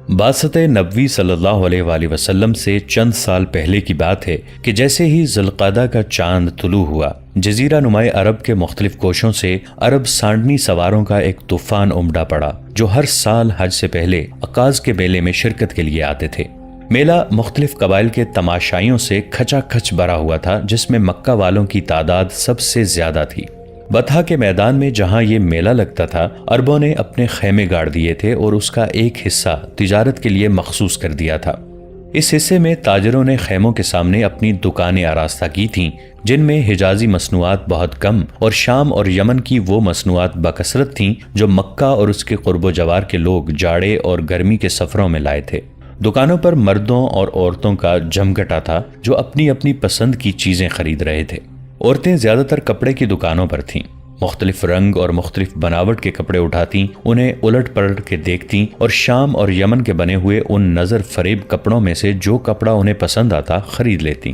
بعثت نبوی صلی اللہ علیہ وآلہ وسلم سے چند سال پہلے کی بات ہے کہ جیسے ہی ذوالقعدہ کا چاند طلوع ہوا، جزیرہ نمائے عرب کے مختلف کوشوں سے عرب سانڈنی سواروں کا ایک طوفان امڈا پڑا جو ہر سال حج سے پہلے عکاظ کے میلے میں شرکت کے لیے آتے تھے۔ میلہ مختلف قبائل کے تماشائیوں سے کھچا کھچ بھرا ہوا تھا، جس میں مکہ والوں کی تعداد سب سے زیادہ تھی۔ بطحا کے میدان میں جہاں یہ میلہ لگتا تھا، عربوں نے اپنے خیمے گاڑ دیے تھے اور اس کا ایک حصہ تجارت کے لیے مخصوص کر دیا تھا۔ اس حصے میں تاجروں نے خیموں کے سامنے اپنی دکانیں آراستہ کی تھیں، جن میں حجازی مصنوعات بہت کم اور شام اور یمن کی وہ مصنوعات بکثرت تھیں جو مکہ اور اس کے قرب و جوار کے لوگ جاڑے اور گرمی کے سفروں میں لائے تھے۔ دکانوں پر مردوں اور عورتوں کا جمگٹا تھا جو اپنی اپنی پسند کی چیزیں خرید رہے تھے۔ عورتیں زیادہ تر کپڑے کی دکانوں پر تھیں، مختلف رنگ اور مختلف بناوٹ کے کپڑے اٹھاتیں، انہیں الٹ پلٹ کے دیکھتیں اور شام اور یمن کے بنے ہوئے ان نظر فریب کپڑوں میں سے جو کپڑا انہیں پسند آتا خرید لیتیں۔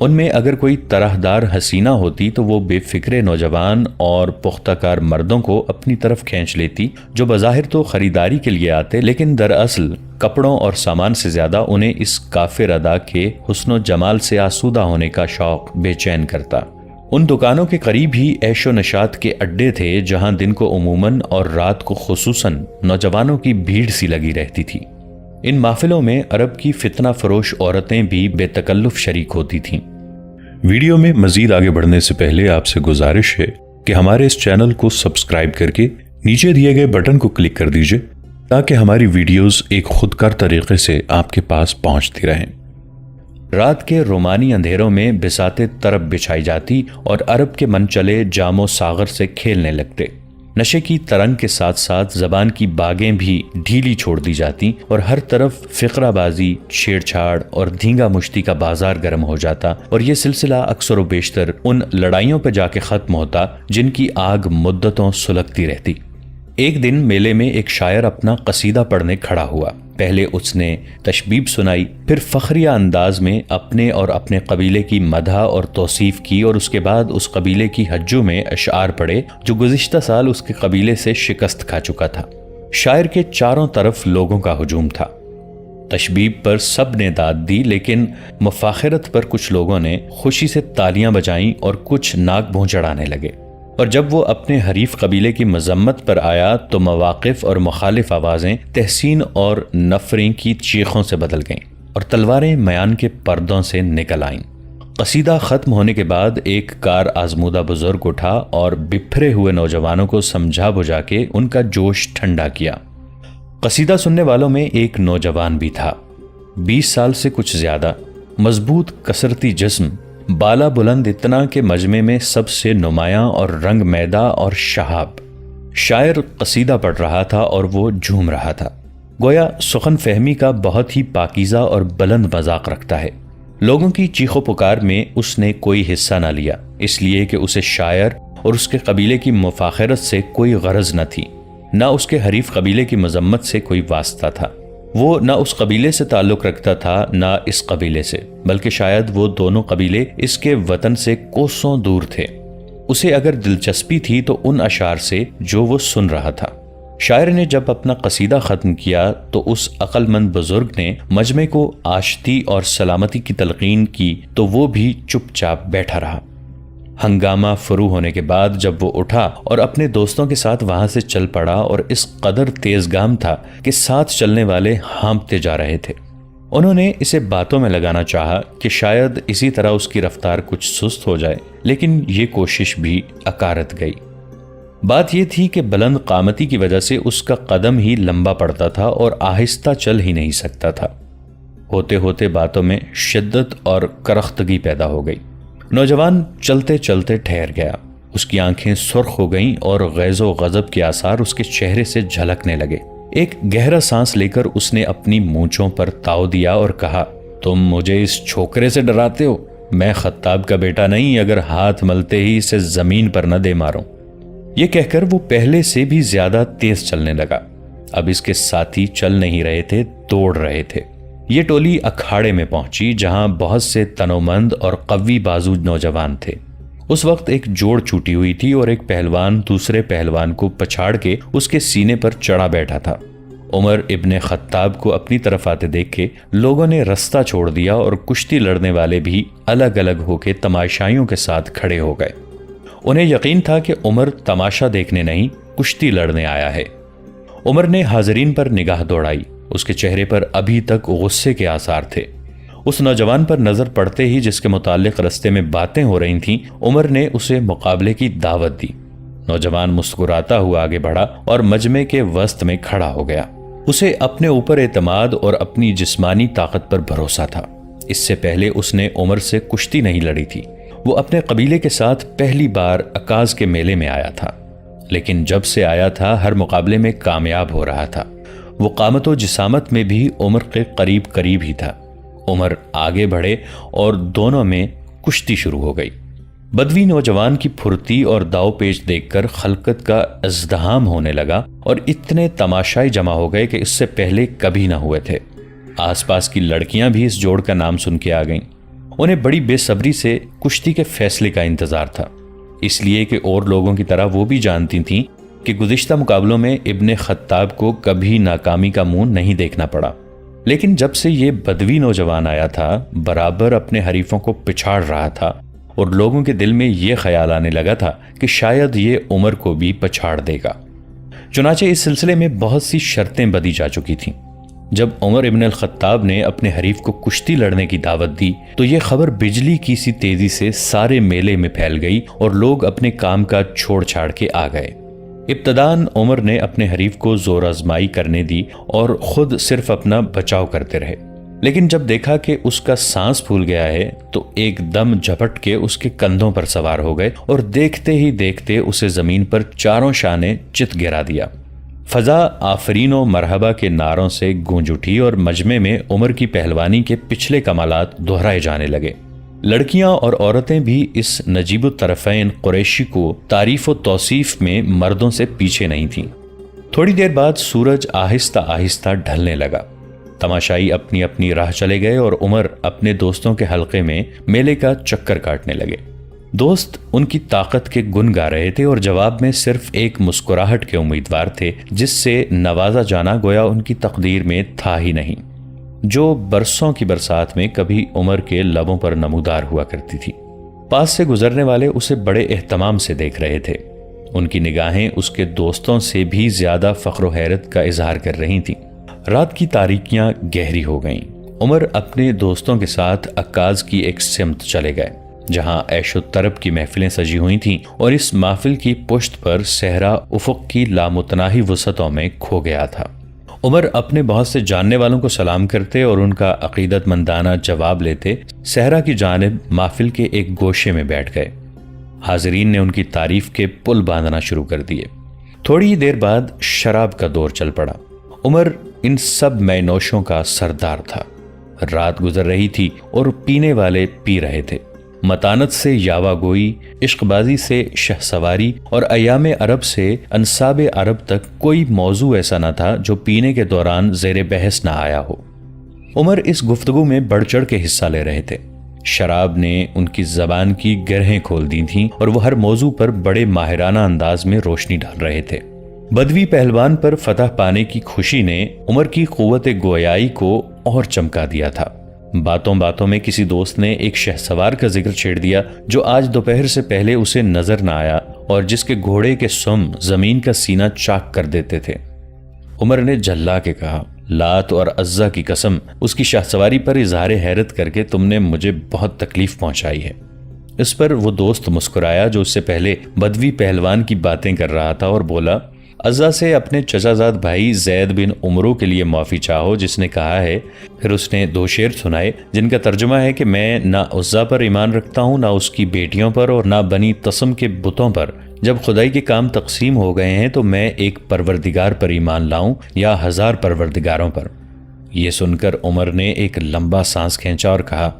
ان میں اگر کوئی طرحدار حسینہ ہوتی تو وہ بے فکر نوجوان اور پختہ کار مردوں کو اپنی طرف کھینچ لیتی، جو بظاہر تو خریداری کے لیے آتے لیکن دراصل کپڑوں اور سامان سے زیادہ انہیں اس کافر ادا کے حسن و جمال سے آسودہ ہونے کا شوق بے چین کرتا۔ ان دکانوں کے قریب ہی عیش و نشاط کے اڈے تھے جہاں دن کو عموماً اور رات کو خصوصاً نوجوانوں کی بھیڑ سی لگی رہتی تھی۔ ان محفلوں میں عرب کی فتنہ فروش عورتیں بھی بے تکلف شریک ہوتی تھیں۔ ویڈیو میں مزید آگے بڑھنے سے پہلے آپ سے گزارش ہے کہ ہمارے اس چینل کو سبسکرائب کر کے نیچے دیے گئے بٹن کو کلک کر دیجئے تاکہ ہماری ویڈیوز ایک خودکار طریقے سے آپ کے پاس پہنچتی رہیں۔ رات کے رومانی اندھیروں میں بساتیں طرب بچھائی جاتی اور عرب کے من چلے جام و ساغر سے کھیلنے لگتے۔ نشے کی ترنگ کے ساتھ ساتھ زبان کی باغیں بھی ڈھیلی چھوڑ دی جاتی اور ہر طرف فقرہ بازی، چھیڑ چھاڑ اور دھینگا مشتی کا بازار گرم ہو جاتا، اور یہ سلسلہ اکثر و بیشتر ان لڑائیوں پہ جا کے ختم ہوتا جن کی آگ مدتوں سلگتی رہتی۔ ایک دن میلے میں ایک شاعر اپنا قصیدہ پڑھنے کھڑا ہوا۔ پہلے اس نے تشبیب سنائی، پھر فخریہ انداز میں اپنے اور اپنے قبیلے کی مدح اور توصیف کی، اور اس کے بعد اس قبیلے کی حجوں میں اشعار پڑھے جو گزشتہ سال اس کے قبیلے سے شکست کھا چکا تھا۔ شاعر کے چاروں طرف لوگوں کا ہجوم تھا۔ تشبیب پر سب نے داد دی، لیکن مفاخرت پر کچھ لوگوں نے خوشی سے تالیاں بجائیں اور کچھ ناک بھون چڑھانے لگے، اور جب وہ اپنے حریف قبیلے کی مذمت پر آیا تو مواقف اور مخالف آوازیں تحسین اور نفریں کی چیخوں سے بدل گئیں اور تلواریں میان کے پردوں سے نکل آئیں۔ قصیدہ ختم ہونے کے بعد ایک کار آزمودہ بزرگ اٹھا اور بپھرے ہوئے نوجوانوں کو سمجھا بجھا کے ان کا جوش ٹھنڈا کیا۔ قصیدہ سننے والوں میں ایک نوجوان بھی تھا، 20 سال سے کچھ زیادہ، مضبوط کثرتی جسم، بالا بلند اتنا کہ مجمع میں سب سے نمایاں اور رنگ میدہ اور شہاب۔ شاعر قصیدہ پڑھ رہا تھا اور وہ جھوم رہا تھا، گویا سخن فہمی کا بہت ہی پاکیزہ اور بلند مذاق رکھتا ہے۔ لوگوں کی چیخ و پکار میں اس نے کوئی حصہ نہ لیا، اس لیے کہ اسے شاعر اور اس کے قبیلے کی مفاخرت سے کوئی غرض نہ تھی، نہ اس کے حریف قبیلے کی مذمت سے کوئی واسطہ تھا۔ وہ نہ اس قبیلے سے تعلق رکھتا تھا نہ اس قبیلے سے، بلکہ شاید وہ دونوں قبیلے اس کے وطن سے کوسوں دور تھے۔ اسے اگر دلچسپی تھی تو ان اشعار سے جو وہ سن رہا تھا۔ شاعر نے جب اپنا قصیدہ ختم کیا تو اس عقل مند بزرگ نے مجمع کو آشتی اور سلامتی کی تلقین کی تو وہ بھی چپ چاپ بیٹھا رہا۔ ہنگامہ فرو ہونے کے بعد جب وہ اٹھا اور اپنے دوستوں کے ساتھ وہاں سے چل پڑا، اور اس قدر تیز گام تھا کہ ساتھ چلنے والے ہانپتے جا رہے تھے۔ انہوں نے اسے باتوں میں لگانا چاہا کہ شاید اسی طرح اس کی رفتار کچھ سست ہو جائے، لیکن یہ کوشش بھی اکارت گئی۔ بات یہ تھی کہ بلند قامتی کی وجہ سے اس کا قدم ہی لمبا پڑتا تھا اور آہستہ چل ہی نہیں سکتا تھا۔ ہوتے ہوتے باتوں میں شدت اور کرختگی پیدا ہو گئی۔ نوجوان چلتے چلتے ٹھہر گیا، اس کی آنکھیں سرخ ہو گئیں اور غیظ و غضب کے آثار اس کے چہرے سے جھلکنے لگے۔ ایک گہرا سانس لے کر اس نے اپنی مونچھوں پر تاؤ دیا اور کہا، تم مجھے اس چھوکرے سے ڈراتے ہو؟ میں خطاب کا بیٹا نہیں، اگر ہاتھ ملتے ہی اسے زمین پر نہ دے ماروں۔ یہ کہہ کر وہ پہلے سے بھی زیادہ تیز چلنے لگا۔ اب اس کے ساتھی چل نہیں رہے تھے، دوڑ رہے تھے۔ یہ ٹولی اکھاڑے میں پہنچی جہاں بہت سے تنومند اور قوی بازو نوجوان تھے۔ اس وقت ایک جوڑ چھوٹی ہوئی تھی اور ایک پہلوان دوسرے پہلوان کو پچھاڑ کے اس کے سینے پر چڑھا بیٹھا تھا۔ عمر ابن خطاب کو اپنی طرف آتے دیکھ کے لوگوں نے رستہ چھوڑ دیا اور کشتی لڑنے والے بھی الگ الگ ہو کے تماشائیوں کے ساتھ کھڑے ہو گئے۔ انہیں یقین تھا کہ عمر تماشا دیکھنے نہیں، کشتی لڑنے آیا ہے۔ عمر نے حاضرین پر نگاہ دوڑائی، اس کے چہرے پر ابھی تک غصے کے آثار تھے۔ اس نوجوان پر نظر پڑتے ہی جس کے متعلق رستے میں باتیں ہو رہی تھیں، عمر نے اسے مقابلے کی دعوت دی۔ نوجوان مسکراتا ہوا آگے بڑھا اور مجمع کے وسط میں کھڑا ہو گیا۔ اسے اپنے اوپر اعتماد اور اپنی جسمانی طاقت پر بھروسہ تھا۔ اس سے پہلے اس نے عمر سے کشتی نہیں لڑی تھی۔ وہ اپنے قبیلے کے ساتھ پہلی بار عکاظ کے میلے میں آیا تھا، لیکن جب سے آیا تھا ہر مقابلے میں کامیاب ہو رہا تھا۔ وہ قامت و جسامت میں بھی عمر کے قریب قریب ہی تھا۔ عمر آگے بڑھے اور دونوں میں کشتی شروع ہو گئی۔ بدوی نوجوان کی پھرتی اور داؤ پیچ دیکھ کر خلقت کا ازدحام ہونے لگا اور اتنے تماشائی جمع ہو گئے کہ اس سے پہلے کبھی نہ ہوئے تھے۔ آس پاس کی لڑکیاں بھی اس جوڑ کا نام سن کے آ گئیں۔ انہیں بڑی بے صبری سے کشتی کے فیصلے کا انتظار تھا، اس لیے کہ اور لوگوں کی طرح وہ بھی جانتی تھیں کہ گزشتہ مقابلوں میں ابن خطاب کو کبھی ناکامی کا منہ نہیں دیکھنا پڑا۔ لیکن جب سے یہ بدوی نوجوان آیا تھا، برابر اپنے حریفوں کو پچھاڑ رہا تھا اور لوگوں کے دل میں یہ خیال آنے لگا تھا کہ شاید یہ عمر کو بھی پچھاڑ دے گا۔ چنانچہ اس سلسلے میں بہت سی شرطیں بدی جا چکی تھیں۔ جب عمر ابن الخطاب نے اپنے حریف کو کشتی لڑنے کی دعوت دی تو یہ خبر بجلی کی سی تیزی سے سارے میلے میں پھیل گئی اور لوگ اپنے کام کا چھوڑ چھاڑ کے آ گئے۔ ابتداً عمر نے اپنے حریف کو زور آزمائی کرنے دی اور خود صرف اپنا بچاؤ کرتے رہے، لیکن جب دیکھا کہ اس کا سانس پھول گیا ہے تو ایک دم جھپٹ کے اس کے کندھوں پر سوار ہو گئے اور دیکھتے ہی دیکھتے اسے زمین پر چاروں شانے چت گرا دیا۔ فضا آفرین و مرحبا کے نعروں سے گونج اٹھی اور مجمع میں عمر کی پہلوانی کے پچھلے کمالات دہرائے جانے لگے۔ لڑکیاں اور عورتیں بھی اس نجیب الطرفین قریشی کو تعریف و توصیف میں مردوں سے پیچھے نہیں تھیں۔ تھوڑی دیر بعد سورج آہستہ آہستہ ڈھلنے لگا۔ تماشائی اپنی اپنی راہ چلے گئے اور عمر اپنے دوستوں کے حلقے میں میلے کا چکر کاٹنے لگے۔ دوست ان کی طاقت کے گن گا رہے تھے اور جواب میں صرف ایک مسکراہٹ کے امیدوار تھے، جس سے نوازا جانا گویا ان کی تقدیر میں تھا ہی نہیں، جو برسوں کی برسات میں کبھی عمر کے لبوں پر نمودار ہوا کرتی تھی۔ پاس سے گزرنے والے اسے بڑے اہتمام سے دیکھ رہے تھے۔ ان کی نگاہیں اس کے دوستوں سے بھی زیادہ فخر و حیرت کا اظہار کر رہی تھیں۔ رات کی تاریکیاں گہری ہو گئیں۔ عمر اپنے دوستوں کے ساتھ عکاظ کی ایک سمت چلے گئے، جہاں عیش و طرب کی محفلیں سجی ہوئی تھیں، اور اس محفل کی پشت پر صحرا افق کی لامتناہی وسعتوں میں کھو گیا تھا۔ عمر اپنے بہت سے جاننے والوں کو سلام کرتے اور ان کا عقیدت مندانہ جواب لیتے صحرا کی جانب محفل کے ایک گوشے میں بیٹھ گئے۔ حاضرین نے ان کی تعریف کے پل باندھنا شروع کر دیے۔ تھوڑی ہی دیر بعد شراب کا دور چل پڑا۔ عمر ان سب مے نوشوں کا سردار تھا۔ رات گزر رہی تھی اور پینے والے پی رہے تھے۔ متانت سے یاوا گوئی، عشق بازی سے شہ سواری اور ایام عرب سے انصاب عرب تک کوئی موضوع ایسا نہ تھا جو پینے کے دوران زیر بحث نہ آیا ہو۔ عمر اس گفتگو میں بڑھ چڑھ کے حصہ لے رہے تھے۔ شراب نے ان کی زبان کی گرہیں کھول دی تھیں اور وہ ہر موضوع پر بڑے ماہرانہ انداز میں روشنی ڈال رہے تھے۔ بدوی پہلوان پر فتح پانے کی خوشی نے عمر کی قوت گویائی کو اور چمکا دیا تھا۔ باتوں باتوں میں کسی دوست نے ایک شہسوار کا ذکر چھیڑ دیا جو آج دوپہر سے پہلے اسے نظر نہ آیا اور جس کے گھوڑے کے سم زمین کا سینہ چاک کر دیتے تھے۔ عمر نے جھلا کے کہا، لات اور عزا کی قسم، اس کی شہسواری پر اظہار حیرت کر کے تم نے مجھے بہت تکلیف پہنچائی ہے۔ اس پر وہ دوست مسکرایا جو اس سے پہلے بدوی پہلوان کی باتیں کر رہا تھا اور بولا، عزا سے اپنے چچا زاد بھائی زید بن عمرو کے لیے معافی چاہو جس نے کہا ہے۔ پھر اس نے 2 شعر سنائے جن کا ترجمہ ہے کہ میں نہ عزا پر ایمان رکھتا ہوں، نہ اس کی بیٹیوں پر اور نہ بنی تسم کے بتوں پر۔ جب خدائی کے کام تقسیم ہو گئے ہیں تو میں ایک پروردگار پر ایمان لاؤں یا 1000 پروردگاروں پر۔ یہ سن کر عمر نے ایک لمبا سانس کھینچا اور کہا،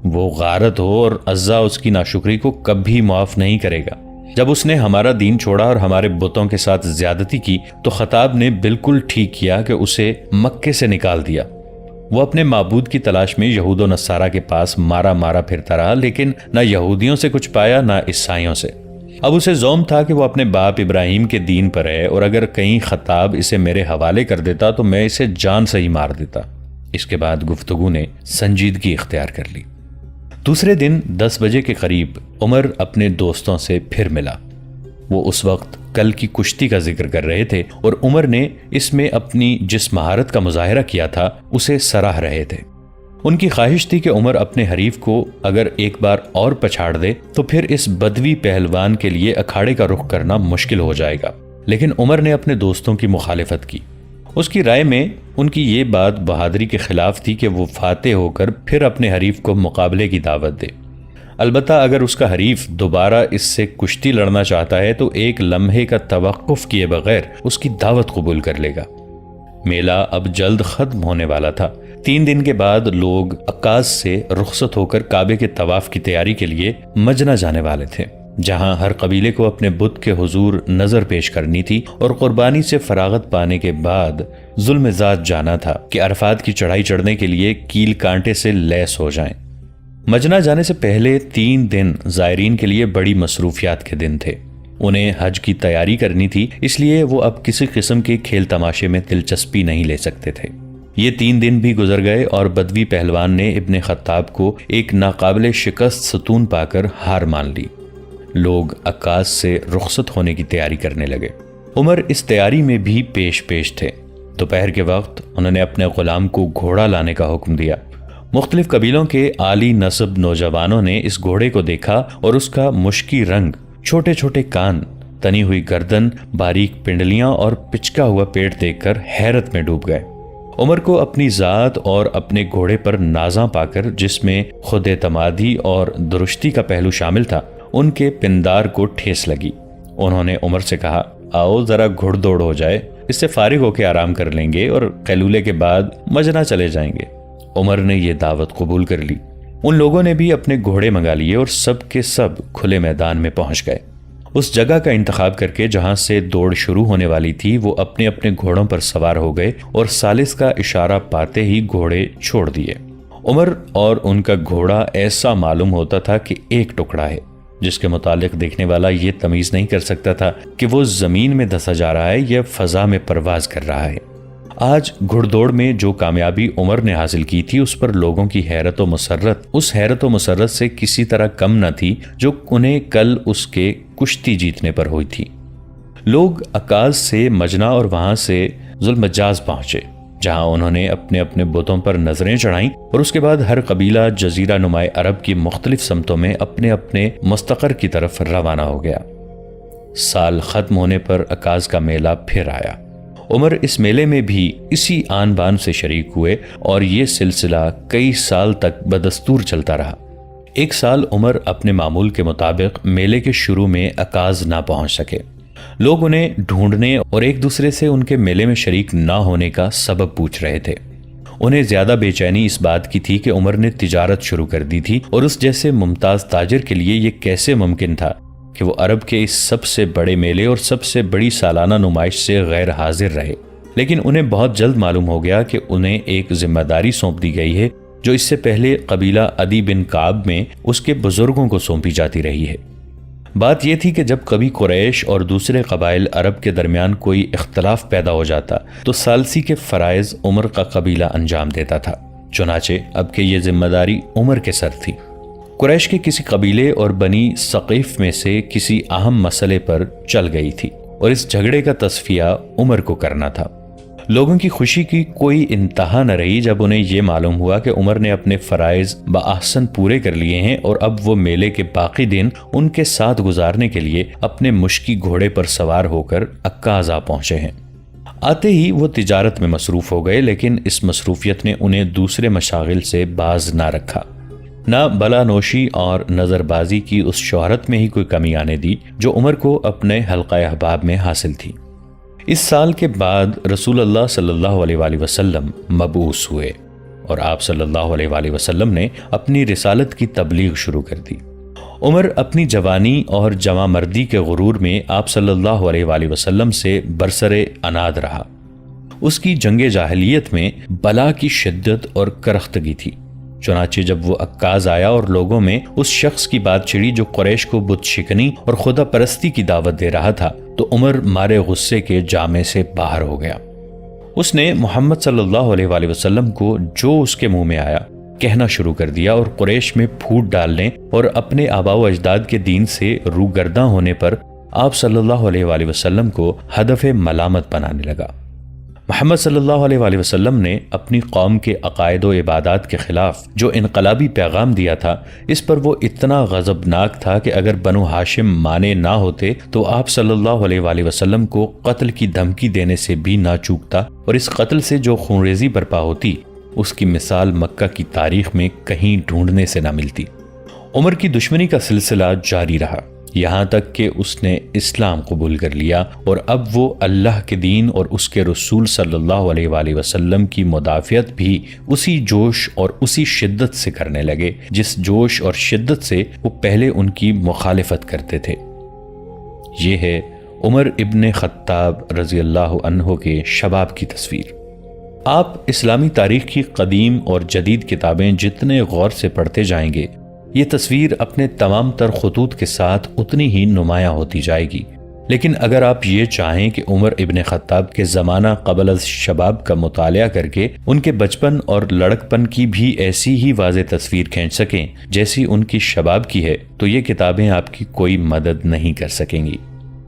وہ غارت ہو اور عزا اس کی ناشکری کو کبھی معاف نہیں کرے گا۔ جب اس نے ہمارا دین چھوڑا اور ہمارے بتوں کے ساتھ زیادتی کی تو خطاب نے بالکل ٹھیک کیا کہ اسے مکے سے نکال دیا۔ وہ اپنے معبود کی تلاش میں یہود و نصارہ کے پاس مارا مارا پھرتا رہا، لیکن نہ یہودیوں سے کچھ پایا نہ عیسائیوں سے۔ اب اسے زوم تھا کہ وہ اپنے باپ ابراہیم کے دین پر ہے، اور اگر کہیں خطاب اسے میرے حوالے کر دیتا تو میں اسے جان سے ہی مار دیتا۔ اس کے بعد گفتگو نے سنجیدگی اختیار کر لی۔ دوسرے دن 10 بجے کے قریب عمر اپنے دوستوں سے پھر ملا۔ وہ اس وقت کل کی کشتی کا ذکر کر رہے تھے، اور عمر نے اس میں اپنی جس مہارت کا مظاہرہ کیا تھا اسے سراہ رہے تھے۔ ان کی خواہش تھی کہ عمر اپنے حریف کو اگر ایک بار اور پچھاڑ دے تو پھر اس بدوی پہلوان کے لیے اکھاڑے کا رخ کرنا مشکل ہو جائے گا، لیکن عمر نے اپنے دوستوں کی مخالفت کی۔ اس کی رائے میں ان کی یہ بات بہادری کے خلاف تھی کہ وہ فاتح ہو کر پھر اپنے حریف کو مقابلے کی دعوت دے۔ البتہ اگر اس کا حریف دوبارہ اس سے کشتی لڑنا چاہتا ہے تو ایک لمحے کا توقف کیے بغیر اس کی دعوت قبول کر لے گا۔ میلہ اب جلد ختم ہونے والا تھا۔ 3 دن کے بعد لوگ عکاظ سے رخصت ہو کر کعبے کے طواف کی تیاری کے لیے مجنہ جانے والے تھے، جہاں ہر قبیلے کو اپنے بت کے حضور نظر پیش کرنی تھی اور قربانی سے فراغت پانے کے بعد ظلم ذات جانا تھا کہ عرفات کی چڑھائی چڑھنے کے لیے کیل کانٹے سے لیس ہو جائیں۔ مجنہ جانے سے پہلے 3 دن زائرین کے لیے بڑی مصروفیات کے دن تھے۔ انہیں حج کی تیاری کرنی تھی، اس لیے وہ اب کسی قسم کے کھیل تماشے میں دلچسپی نہیں لے سکتے تھے۔ یہ 3 دن بھی گزر گئے اور بدوی پہلوان نے ابن خطاب کو ایک ناقابل شکست ستون پا کر ہار مان لی۔ لوگ عکاظ سے رخصت ہونے کی تیاری کرنے لگے۔ عمر اس تیاری میں بھی پیش تھے۔ دوپہر کے وقت انہوں نے اپنے غلام کو گھوڑا لانے کا حکم دیا۔ مختلف قبیلوں کے عالی نسب نوجوانوں نے اس گھوڑے کو دیکھا اور اس کا مشکی رنگ، چھوٹے چھوٹے کان، تنی ہوئی گردن، باریک پنڈلیاں اور پچکا ہوا پیٹ دیکھ کر حیرت میں ڈوب گئے۔ عمر کو اپنی ذات اور اپنے گھوڑے پر نازاں پا کر، جس میں خود اعتمادی اور درستی کا پہلو شامل تھا، ان کے پندار کو ٹھیس لگی۔ انہوں نے عمر سے کہا، آؤ ذرا گھڑ دوڑ ہو جائے، اس سے فارغ ہو کے آرام کر لیں گے اور قیلولے کے بعد مجنہ چلے جائیں گے۔ عمر نے یہ دعوت قبول کر لی۔ ان لوگوں نے بھی اپنے گھوڑے منگا لیے اور سب کے سب کھلے میدان میں پہنچ گئے۔ اس جگہ کا انتخاب کر کے جہاں سے دوڑ شروع ہونے والی تھی، وہ اپنے اپنے گھوڑوں پر سوار ہو گئے اور ثالث کا اشارہ پاتے ہی گھوڑے چھوڑ دیے۔ عمر اور ان کا گھوڑا ایسا معلوم ہوتا تھا کہ ایک ٹکڑا ہے، جس کے متعلق دیکھنے والا یہ تمیز نہیں کر سکتا تھا کہ وہ زمین میں دھسا جا رہا ہے یا فضا میں پرواز کر رہا ہے۔ آج گھڑ دوڑ میں جو کامیابی عمر نے حاصل کی تھی، اس پر لوگوں کی حیرت و مسرت اس حیرت و مسرت سے کسی طرح کم نہ تھی جو انہیں کل اس کے کشتی جیتنے پر ہوئی تھی۔ لوگ عکاظ سے مجنہ اور وہاں سے ذوالمجاز پہنچے، جہاں انہوں نے اپنے اپنے بتوں پر نظریں چڑھائیں اور اس کے بعد ہر قبیلہ جزیرہ نمائے عرب کی مختلف سمتوں میں اپنے اپنے مستقر کی طرف روانہ ہو گیا۔ سال ختم ہونے پر عکاظ کا میلہ پھر آیا۔ عمر اس میلے میں بھی اسی آن بان سے شریک ہوئے اور یہ سلسلہ کئی سال تک بدستور چلتا رہا۔ ایک سال عمر اپنے معمول کے مطابق میلے کے شروع میں عکاظ نہ پہنچ سکے۔ لوگ انہیں ڈھونڈنے اور ایک دوسرے سے ان کے میلے میں شریک نہ ہونے کا سبب پوچھ رہے تھے۔ انہیں زیادہ بے چینی اس بات کی تھی کہ عمر نے تجارت شروع کر دی تھی اور اس جیسے ممتاز تاجر کے لیے یہ کیسے ممکن تھا کہ وہ عرب کے اس سب سے بڑے میلے اور سب سے بڑی سالانہ نمائش سے غیر حاضر رہے۔ لیکن انہیں بہت جلد معلوم ہو گیا کہ انہیں ایک ذمہ داری سونپ دی گئی ہے جو اس سے پہلے قبیلہ عدی بن کعب میں اس کے بزرگوں کو سونپی جاتی رہی ہے۔ بات یہ تھی کہ جب کبھی قریش اور دوسرے قبائل عرب کے درمیان کوئی اختلاف پیدا ہو جاتا تو ثالثی کے فرائض عمر کا قبیلہ انجام دیتا تھا۔ چنانچہ اب کہ یہ ذمہ داری عمر کے سر تھی۔ قریش کے کسی قبیلے اور بنی ثقیف میں سے کسی اہم مسئلے پر چل گئی تھی اور اس جھگڑے کا تصفیہ عمر کو کرنا تھا۔ لوگوں کی خوشی کی کوئی انتہا نہ رہی جب انہیں یہ معلوم ہوا کہ عمر نے اپنے فرائض بآحسن پورے کر لیے ہیں اور اب وہ میلے کے باقی دن ان کے ساتھ گزارنے کے لیے اپنے مشکی گھوڑے پر سوار ہو کر عکاظ آ پہنچے ہیں۔ آتے ہی وہ تجارت میں مصروف ہو گئے، لیکن اس مصروفیت نے انہیں دوسرے مشاغل سے باز نہ رکھا، نہ بلا نوشی اور نظر بازی کی اس شہرت میں ہی کوئی کمی آنے دی جو عمر کو اپنے حلقہ احباب میں حاصل تھی۔ اس سال کے بعد رسول اللہ صلی اللہ علیہ وآلہ وسلم مبعوث ہوئے اور آپ صلی اللہ علیہ وآلہ وسلم نے اپنی رسالت کی تبلیغ شروع کر دی۔ عمر اپنی جوانی اور جوان مردی کے غرور میں آپ صلی اللہ علیہ وآلہ وسلم سے برسر عناد رہا۔ اس کی جنگ جاہلیت میں بلا کی شدت اور کرختگی تھی۔ چنانچہ جب وہ عکاز آیا اور لوگوں میں اس شخص کی بات چھڑی جو قریش کو بت شکنی اور خدا پرستی کی دعوت دے رہا تھا، تو عمر مارے غصے کے جامے سے باہر ہو گیا۔ اس نے محمد صلی اللہ علیہ وآلہ وسلم کو جو اس کے منہ میں آیا کہنا شروع کر دیا اور قریش میں پھوٹ ڈالنے اور اپنے آباء و اجداد کے دین سے روگرداں ہونے پر آپ صلی اللہ علیہ وآلہ وسلم کو ہدف ملامت بنانے لگا۔ محمد صلی اللہ علیہ وآلہ وسلم نے اپنی قوم کے عقائد و عبادات کے خلاف جو انقلابی پیغام دیا تھا، اس پر وہ اتنا غضبناک تھا کہ اگر بنو ہاشم مانے نہ ہوتے تو آپ صلی اللہ علیہ وآلہ وسلم کو قتل کی دھمکی دینے سے بھی نہ چوکتا، اور اس قتل سے جو خونریزی برپا ہوتی اس کی مثال مکہ کی تاریخ میں کہیں ڈھونڈنے سے نہ ملتی۔ عمر کی دشمنی کا سلسلہ جاری رہا، یہاں تک کہ اس نے اسلام قبول کر لیا، اور اب وہ اللہ کے دین اور اس کے رسول صلی اللہ علیہ وآلہ وسلم کی مدافعت بھی اسی جوش اور اسی شدت سے کرنے لگے جس جوش اور شدت سے وہ پہلے ان کی مخالفت کرتے تھے۔ یہ ہے عمر ابن خطاب رضی اللہ عنہ کے شباب کی تصویر۔ آپ اسلامی تاریخ کی قدیم اور جدید کتابیں جتنے غور سے پڑھتے جائیں گے، یہ تصویر اپنے تمام تر خطوط کے ساتھ اتنی ہی نمایاں ہوتی جائے گی۔ لیکن اگر آپ یہ چاہیں کہ عمر ابن خطاب کے زمانہ قبل از شباب کا مطالعہ کر کے ان کے بچپن اور لڑکپن کی بھی ایسی ہی واضح تصویر کھینچ سکیں جیسی ان کی شباب کی ہے، تو یہ کتابیں آپ کی کوئی مدد نہیں کر سکیں گی۔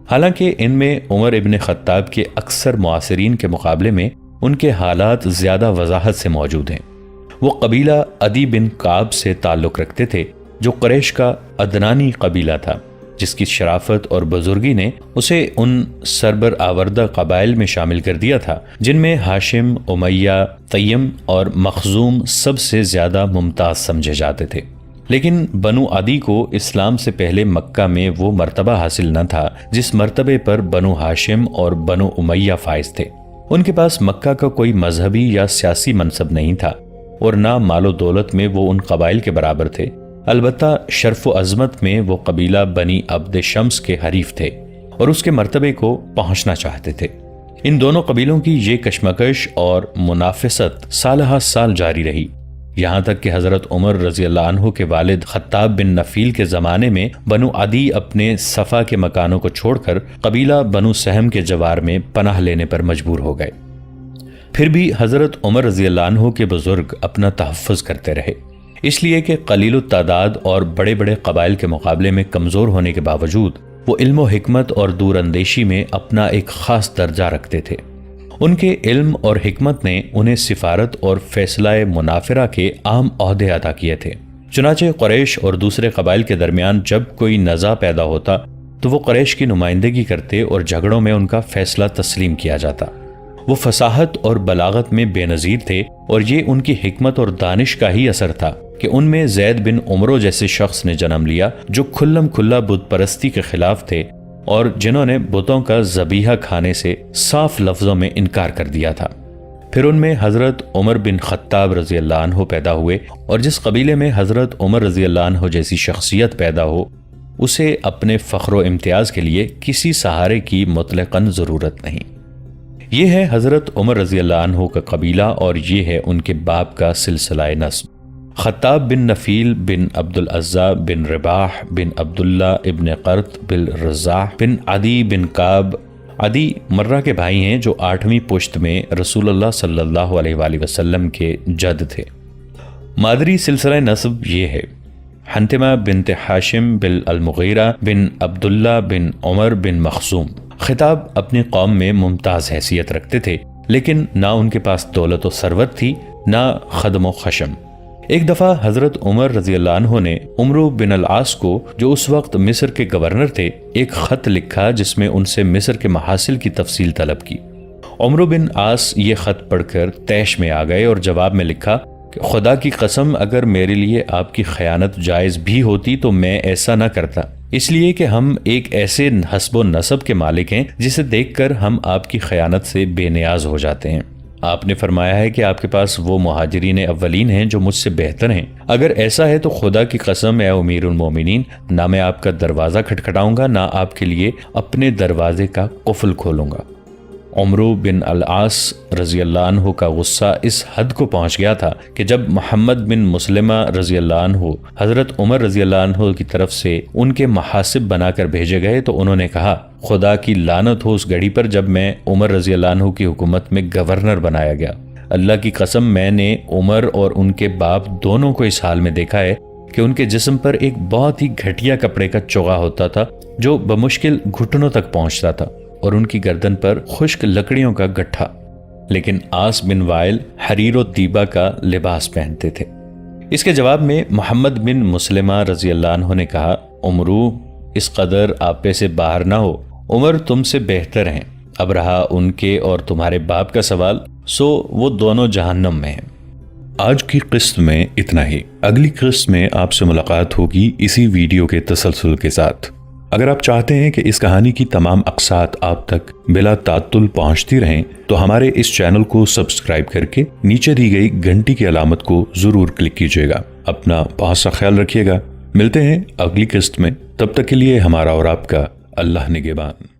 حالانکہ ان میں عمر ابن خطاب کے اکثر معاصرین کے مقابلے میں ان کے حالات زیادہ وضاحت سے موجود ہیں۔ وہ قبیلہ عدی بن کعب سے تعلق رکھتے تھے، جو قریش کا ادنانی قبیلہ تھا، جس کی شرافت اور بزرگی نے اسے ان سربر آوردہ قبائل میں شامل کر دیا تھا جن میں ہاشم، امیہ، تیم اور مخزوم سب سے زیادہ ممتاز سمجھے جاتے تھے۔ لیکن بنو عدی کو اسلام سے پہلے مکہ میں وہ مرتبہ حاصل نہ تھا جس مرتبے پر بنو ہاشم اور بنو امیہ فائز تھے۔ ان کے پاس مکہ کا کوئی مذہبی یا سیاسی منصب نہیں تھا، اور نہ مال و دولت میں وہ ان قبائل کے برابر تھے۔ البتہ شرف و عظمت میں وہ قبیلہ بنی عبد شمس کے حریف تھے اور اس کے مرتبے کو پہنچنا چاہتے تھے۔ ان دونوں قبیلوں کی یہ کشمکش اور منافست سالہ سال جاری رہی، یہاں تک کہ حضرت عمر رضی اللہ عنہ کے والد خطاب بن نفیل کے زمانے میں بنو عدی اپنے صفا کے مکانوں کو چھوڑ کر قبیلہ بنو سہم کے جوار میں پناہ لینے پر مجبور ہو گئے۔ پھر بھی حضرت عمر رضی اللہ عنہ کے بزرگ اپنا تحفظ کرتے رہے، اس لیے کہ قلیل التعداد اور بڑے بڑے قبائل کے مقابلے میں کمزور ہونے کے باوجود وہ علم و حکمت اور دور اندیشی میں اپنا ایک خاص درجہ رکھتے تھے۔ ان کے علم اور حکمت نے انہیں سفارت اور فیصلہ منافرہ کے عام عہدے عطا کیے تھے۔ چنانچہ قریش اور دوسرے قبائل کے درمیان جب کوئی نزاع پیدا ہوتا تو وہ قریش کی نمائندگی کرتے اور جھگڑوں میں ان کا فیصلہ تسلیم کیا جاتا۔ وہ فصاحت اور بلاغت میں بے نظیر تھے، اور یہ ان کی حکمت اور دانش کا ہی اثر تھا کہ ان میں زید بن عمرو جیسے شخص نے جنم لیا جو کھلم کھلا بت پرستی کے خلاف تھے اور جنہوں نے بتوں کا ذبیحہ کھانے سے صاف لفظوں میں انکار کر دیا تھا۔ پھر ان میں حضرت عمر بن خطاب رضی اللہ عنہ پیدا ہوئے، اور جس قبیلے میں حضرت عمر رضی اللہ عنہ جیسی شخصیت پیدا ہو اسے اپنے فخر و امتیاز کے لیے کسی سہارے کی مطلقاً ضرورت نہیں۔ یہ ہے حضرت عمر رضی اللہ عنہ کا قبیلہ، اور یہ ہے ان کے باپ کا سلسلہ نسب۔ خطاب بن نفیل بن عبد العزا بن رباح بن عبداللہ ابن قرط بن رزاح بن عدی بن کعب۔ عدی مرہ کے بھائی ہیں جو 8ویں پشت میں رسول اللہ صلی اللہ علیہ وآلہ وسلم کے جد تھے۔ مادری سلسلہ نسب یہ ہے: حنتمہ بنت ہاشم بن المغیرہ بن عبداللہ بن عمر بن مخزوم۔ خطاب اپنی قوم میں ممتاز حیثیت رکھتے تھے، لیکن نہ ان کے پاس دولت و ثروت تھی، نہ خدم و خشم۔ ایک دفعہ حضرت عمر رضی اللہ عنہ نے عمرو بن العاص کو، جو اس وقت مصر کے گورنر تھے، ایک خط لکھا جس میں ان سے مصر کے محاصل کی تفصیل طلب کی۔ عمرو بن عاص یہ خط پڑھ کر طیش میں آ گئے اور جواب میں لکھا کہ خدا کی قسم اگر میرے لیے آپ کی خیانت جائز بھی ہوتی تو میں ایسا نہ کرتا، اس لیے کہ ہم ایک ایسے حسب و نسب کے مالک ہیں جسے دیکھ کر ہم آپ کی خیانت سے بے نیاز ہو جاتے ہیں۔ آپ نے فرمایا ہے کہ آپ کے پاس وہ مہاجرین اولین ہیں جو مجھ سے بہتر ہیں، اگر ایسا ہے تو خدا کی قسم اے امیر المومنین، نہ میں آپ کا دروازہ کھٹکھٹاؤں گا، نہ آپ کے لیے اپنے دروازے کا قفل کھولوں گا۔ عمرو بن العاص رضی اللہ عنہ کا غصہ اس حد کو پہنچ گیا تھا کہ جب محمد بن مسلمہ رضی اللہ عنہ حضرت عمر رضی اللہ عنہ کی طرف سے ان کے محاسب بنا کر بھیجے گئے تو انہوں نے کہا خدا کی لعنت ہو اس گھڑی پر جب میں عمر رضی اللہ عنہ کی حکومت میں گورنر بنایا گیا۔ اللہ کی قسم میں نے عمر اور ان کے باپ دونوں کو اس حال میں دیکھا ہے کہ ان کے جسم پر ایک بہت ہی گھٹیا کپڑے کا چوغا ہوتا تھا جو بمشکل گھٹنوں تک پہنچتا تھا اور ان کی گردن پر خشک لکڑیوں کا گٹھا، لیکن عاص بن وائل حریر و دیبا کا لباس پہنتے تھے۔ اس کے جواب میں محمد بن مسلمہ رضی اللہ عنہ نے کہا عمرو اس قدر آپے سے باہر نہ ہو، عمر تم سے بہتر ہیں۔ اب رہا ان کے اور تمہارے باپ کا سوال، سو وہ دونوں جہنم میں ہیں۔ آج کی قسط میں اتنا ہی، اگلی قسط میں آپ سے ملاقات ہوگی اسی ویڈیو کے تسلسل کے ساتھ۔ اگر آپ چاہتے ہیں کہ اس کہانی کی تمام اقساط آپ تک بلا تعطل پہنچتی رہیں تو ہمارے اس چینل کو سبسکرائب کر کے نیچے دی گئی گھنٹی کی علامت کو ضرور کلک کیجیے گا۔ اپنا بہت سا خیال رکھیے گا، ملتے ہیں اگلی قسط میں، تب تک کے لیے ہمارا اور آپ کا اللہ نگہبان۔